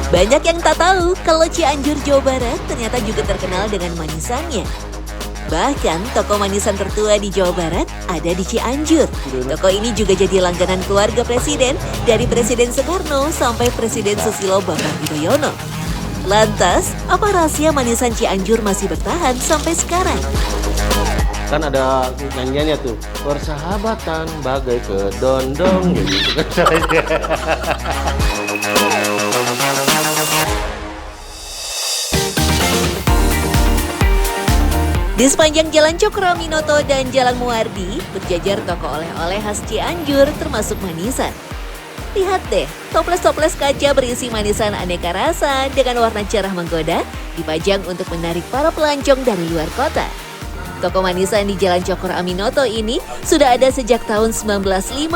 Banyak yang tak tahu kalau Cianjur, Jawa Barat ternyata juga terkenal dengan manisannya. Bahkan toko manisan tertua di Jawa Barat ada di Cianjur. Toko ini juga jadi langganan keluarga presiden dari Presiden Soekarno sampai Presiden Susilo Bambang Yudhoyono. Lantas, apa rahasia manisan Cianjur masih bertahan sampai sekarang? Kan ada nyanyiannya tuh, persahabatan bagai kedondong gitu kan. Di sepanjang Jalan Cokroaminoto dan Jalan Muwardi, berjajar toko oleh-oleh khas Cianjur termasuk manisan. Lihat deh, toples-toples kaca berisi manisan aneka rasa dengan warna cerah menggoda dipajang untuk menarik para pelancong dari luar kota. Toko manisan di Jalan Cokroaminoto ini sudah ada sejak tahun 1950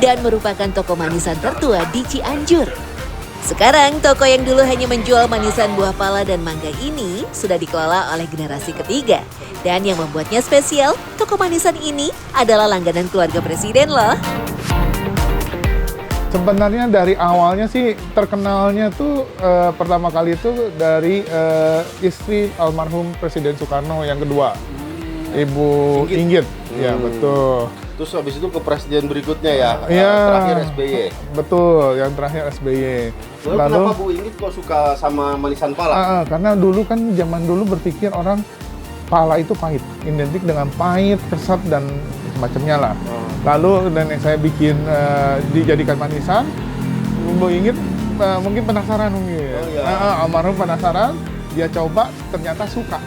dan merupakan toko manisan tertua di Cianjur. Sekarang, toko yang dulu hanya menjual manisan buah pala dan mangga ini sudah dikelola oleh generasi ketiga. Dan yang membuatnya spesial, toko manisan ini adalah langganan keluarga presiden loh. Sebenarnya dari awalnya sih terkenalnya tuh pertama kali itu dari istri almarhum Presiden Soekarno yang kedua, Ibu Inggit. Ya betul. Terus habis itu ke presiden berikutnya ya, Iya, terakhir SBY. Betul, yang terakhir SBY. Lalu kenapa Bu Inggit kok suka sama manisan pala? Karena dulu kan zaman dulu berpikir orang pala itu pahit, identik dengan pahit, kesat dan semacamnya lah. Lalu nenek saya bikin dijadikan manisan, Bu Inggit mungkin penasaran mungkin. Almarhum penasaran, dia coba ternyata suka.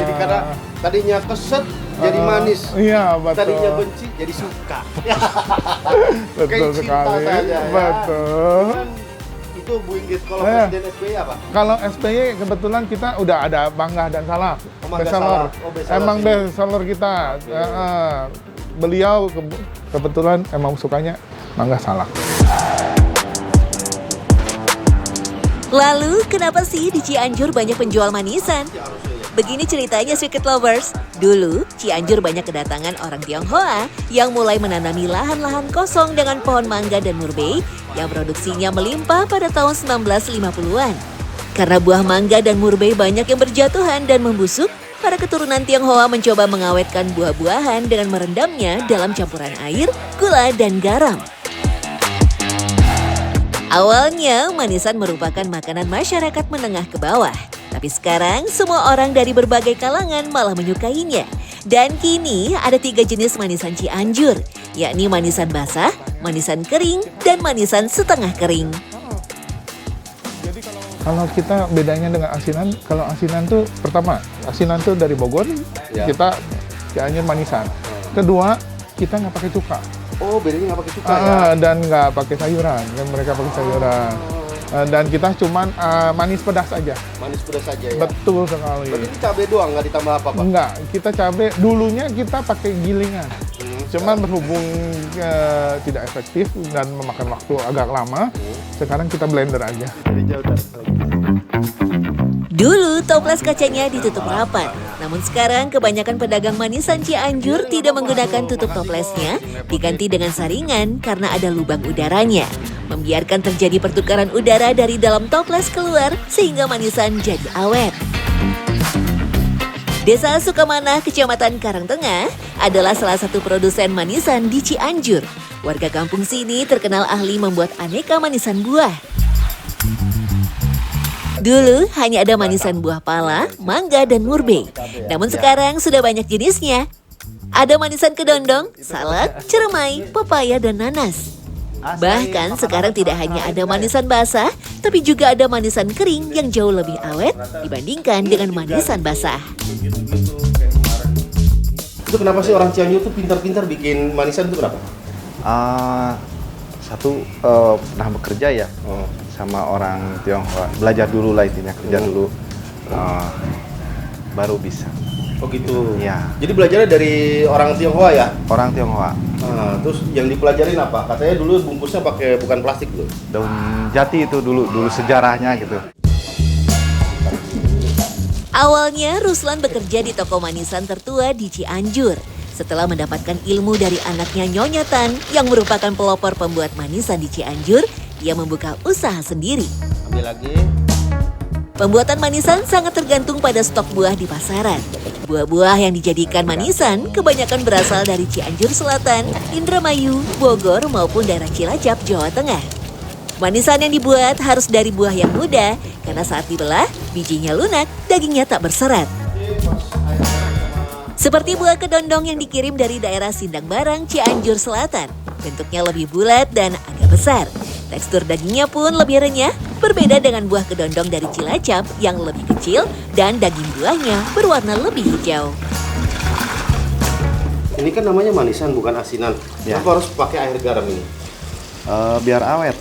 Jadi karena tadinya keset jadi manis. Iya, betul. Tadinya benci jadi suka. Betul Kayak cinta sekali. saja, ya. Betul. Kan itu Bu Inggit. Kalau presiden SBY apa? Kalau SBY kebetulan kita udah ada Mangga dan Salak. Mangga Bestseller. Salak. Oh, bestseller Emang sih. bestseller kita. Beliau kebetulan emang sukanya Mangga Salak. Lalu, kenapa sih di Cianjur banyak penjual manisan? Begini ceritanya Secret Lovers. Dulu, Cianjur banyak kedatangan orang Tionghoa yang mulai menanami lahan-lahan kosong dengan pohon mangga dan murbei yang produksinya melimpah pada tahun 1950-an. Karena buah mangga dan murbei banyak yang berjatuhan dan membusuk, para keturunan Tionghoa mencoba mengawetkan buah-buahan dengan merendamnya dalam campuran air, gula, dan garam. Awalnya, manisan merupakan makanan masyarakat menengah ke bawah. Tapi sekarang, semua orang dari berbagai kalangan malah menyukainya. Dan kini ada 3 jenis manisan Cianjur, yakni manisan basah, manisan kering, dan manisan setengah kering. Kalau kita bedanya dengan asinan, kalau asinan tuh pertama, asinan tuh dari Bogor, kita Cianjur manisan. Kedua, kita nggak pakai cuka. Oh, bedanya nggak pakai cuka ya? Dan nggak pakai sayuran, kan mereka pakai sayuran. Dan kita cuman manis pedas aja. Manis pedas saja ya? Betul sekali. Berarti ini cabai doang, nggak ditambah apa-apa? Enggak, kita cabai dulunya kita pakai gilingan. Cuman berhubung tidak efektif dan memakan waktu agak lama, sekarang kita blender aja. Dari jauh dah. Dulu toples kacanya ditutup rapat, namun sekarang kebanyakan pedagang manisan Cianjur tidak menggunakan tutup toplesnya, diganti dengan saringan karena ada lubang udaranya. Membiarkan terjadi pertukaran udara dari dalam toples keluar sehingga manisan jadi awet. Desa Sukamanah, Kecamatan Karangtengah adalah salah satu produsen manisan di Cianjur. Warga kampung sini terkenal ahli membuat aneka manisan buah. Dulu hanya ada manisan buah pala, mangga, dan murbei. Namun sekarang sudah banyak jenisnya. Ada manisan kedondong, salak, ceremai, pepaya, dan nanas. Bahkan sekarang tidak hanya ada manisan basah, tapi juga ada manisan kering yang jauh lebih awet dibandingkan dengan manisan basah. Itu kenapa sih orang Cianjur tuh pintar-pintar bikin manisan itu kenapa? Satu pernah bekerja ya sama orang Tionghoa, belajar dulu lah intinya, kerja dulu baru bisa. Oh gitu? Iya. Jadi belajarnya dari orang Tionghoa ya? Orang Tionghoa. Terus yang dipelajarin apa? Katanya dulu bungkusnya pakai bukan plastik loh. Daun jati itu dulu sejarahnya gitu. Awalnya Ruslan bekerja di toko manisan tertua di Cianjur. Setelah mendapatkan ilmu dari anaknya Nyonya Tan yang merupakan pelopor pembuat manisan di Cianjur, ia membuka usaha sendiri. Ambil lagi. Pembuatan manisan sangat tergantung pada stok buah di pasaran. Buah-buah yang dijadikan manisan kebanyakan berasal dari Cianjur Selatan, Indramayu, Bogor maupun daerah Cilacap, Jawa Tengah. Manisan yang dibuat harus dari buah yang muda karena saat dibelah, bijinya lunak, dagingnya tak berserat. Seperti buah kedondong yang dikirim dari daerah Sindang Barang, Cianjur Selatan. Bentuknya lebih bulat dan agak besar. Tekstur dagingnya pun lebih renyah, berbeda dengan buah kedondong dari Cilacap yang lebih kecil dan daging buahnya berwarna lebih hijau. Ini kan namanya manisan bukan asinan. Ya. Kenapa harus pakai air garam ini? Biar awet,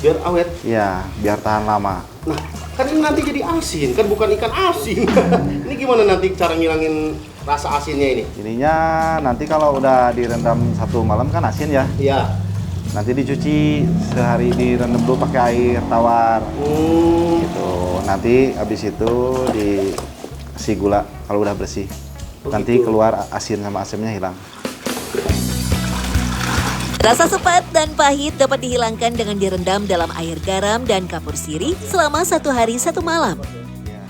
Biar awet. Ya, biar tahan lama. Nah, kan ini nanti jadi asin, kan bukan ikan asin. Ini gimana nanti cara ngilangin rasa asinnya ini? Jadinya nanti kalau udah direndam 1 malam kan asin ya. Iya. Nanti dicuci sehari, direndam dulu pakai air tawar. Gitu. Nanti habis itu dikasih gula kalau udah bersih. Oh, Nanti gitu. keluar asin sama asemnya hilang. Rasa sepat dan pahit dapat dihilangkan dengan direndam dalam air garam dan kapur sirih selama 1 hari 1 malam.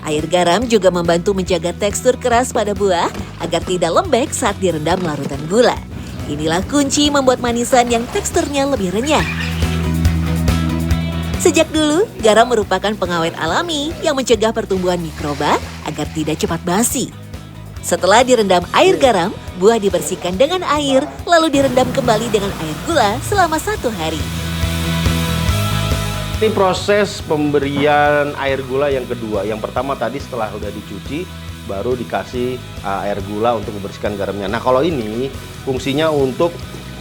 Air garam juga membantu menjaga tekstur keras pada buah agar tidak lembek saat direndam larutan gula. Inilah kunci membuat manisan yang teksturnya lebih renyah. Sejak dulu, garam merupakan pengawet alami yang mencegah pertumbuhan mikroba agar tidak cepat basi. Setelah direndam air garam, buah dibersihkan dengan air, lalu direndam kembali dengan air gula selama 1 hari. Ini proses pemberian air gula yang kedua. Yang pertama tadi setelah udah dicuci, baru dikasih air gula untuk membersihkan garamnya. Nah, kalau ini fungsinya untuk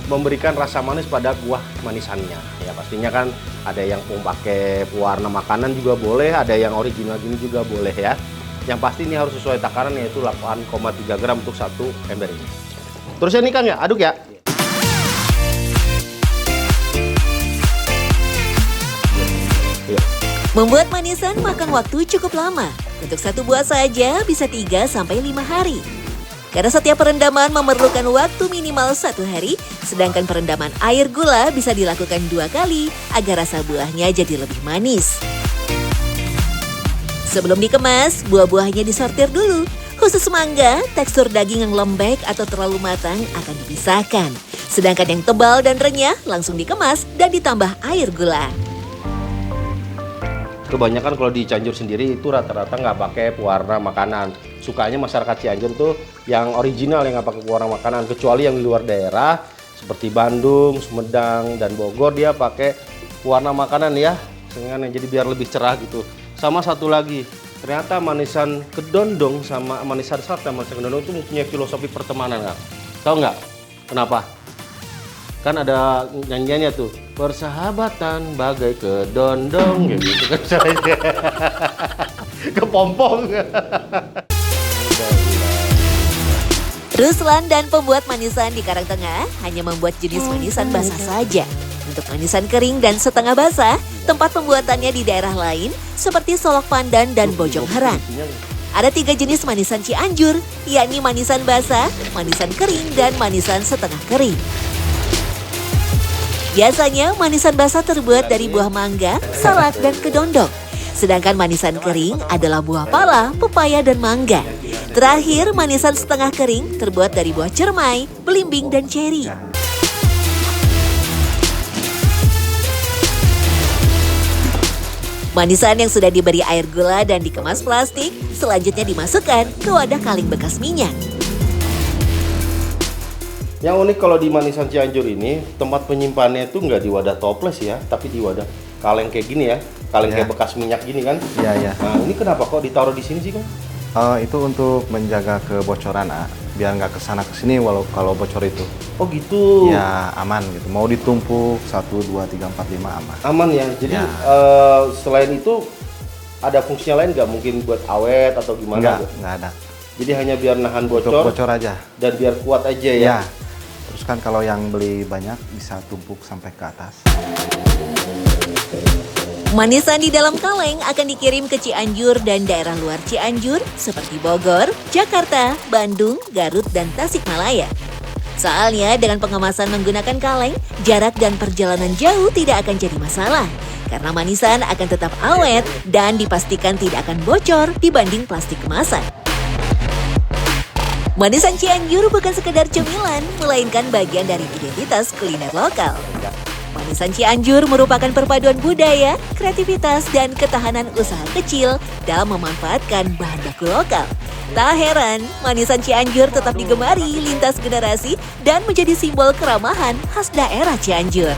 memberikan rasa manis pada buah manisannya. Ya pastinya kan ada yang mau pakai pewarna makanan juga boleh, ada yang original gini juga boleh ya. Yang pasti ini harus sesuai takaran yaitu 8,3 gram untuk 1 ember ini. Terusnya nih Kang ya, aduk ya. Membuat manisan makan waktu cukup lama. Untuk 1 buah saja bisa 3 sampai 5 hari. Karena setiap perendaman memerlukan waktu minimal 1 hari, sedangkan perendaman air gula bisa dilakukan 2 kali agar rasa buahnya jadi lebih manis. Sebelum dikemas, buah-buahnya disortir dulu. Khusus mangga, tekstur daging yang lembek atau terlalu matang akan dipisahkan. Sedangkan yang tebal dan renyah langsung dikemas dan ditambah air gula. Kebanyakan kalau di Cianjur sendiri itu rata-rata nggak pakai pewarna makanan. Sukanya masyarakat Cianjur tuh yang original yang nggak pakai pewarna makanan. Kecuali yang di luar daerah seperti Bandung, Sumedang, dan Bogor dia pakai pewarna makanan ya. Sehingga jadi biar lebih cerah gitu. Sama satu lagi, ternyata manisan kedondong sama manisan sarta, manisan kedondong itu mempunyai filosofi pertemanan kan? Tahu nggak? Kenapa? Kan ada nyanyiannya tuh, persahabatan bagai kedondong gitu kan. Kepompong. Ruslan dan pembuat manisan di Karangtengah hanya membuat jenis manisan basah saja. Untuk manisan kering dan setengah basah, tempat pembuatannya di daerah lain seperti Solok Pandan dan Bojong Herang. Ada 3 jenis manisan Cianjur, yakni manisan basah, manisan kering, dan manisan setengah kering. Biasanya manisan basah terbuat dari buah mangga, salak, dan kedondong. Sedangkan manisan kering adalah buah pala, pepaya, dan mangga. Terakhir, manisan setengah kering terbuat dari buah cermai, belimbing, dan ceri. Manisan yang sudah diberi air gula dan dikemas plastik, selanjutnya dimasukkan ke wadah kaleng bekas minyak. Yang unik kalau di manisan Cianjur ini, tempat penyimpanannya itu nggak di wadah toples ya, tapi di wadah kaleng kayak gini ya. Kaleng kayak bekas minyak gini kan. Iya, iya. Nah, ini kenapa kok ditaruh di sini sih, Kang? Itu untuk menjaga kebocoran, biar nggak kesana kesini walau kalau bocor itu. Oh gitu. Ya aman gitu. Mau ditumpuk 1, 2, 3, 4, 5 aman. Aman ya. Jadi Ya. Selain itu ada fungsinya lain nggak? Mungkin buat awet atau gimana? Nggak ada. Jadi hanya biar nahan Untuk bocor bocor aja. dan biar kuat aja ya. Ya. Terus kan kalau yang beli banyak bisa tumpuk sampai ke atas. Manisan di dalam kaleng akan dikirim ke Cianjur dan daerah luar Cianjur seperti Bogor, Jakarta, Bandung, Garut, dan Tasikmalaya. Soalnya dengan pengemasan menggunakan kaleng, jarak dan perjalanan jauh tidak akan jadi masalah. Karena manisan akan tetap awet dan dipastikan tidak akan bocor dibanding plastik kemasan. Manisan Cianjur bukan sekedar cemilan, melainkan bagian dari identitas kuliner lokal. Manisan Cianjur merupakan perpaduan budaya, kreativitas, dan ketahanan usaha kecil dalam memanfaatkan bahan baku lokal. Tak heran, manisan Cianjur tetap digemari lintas generasi dan menjadi simbol keramahan khas daerah Cianjur.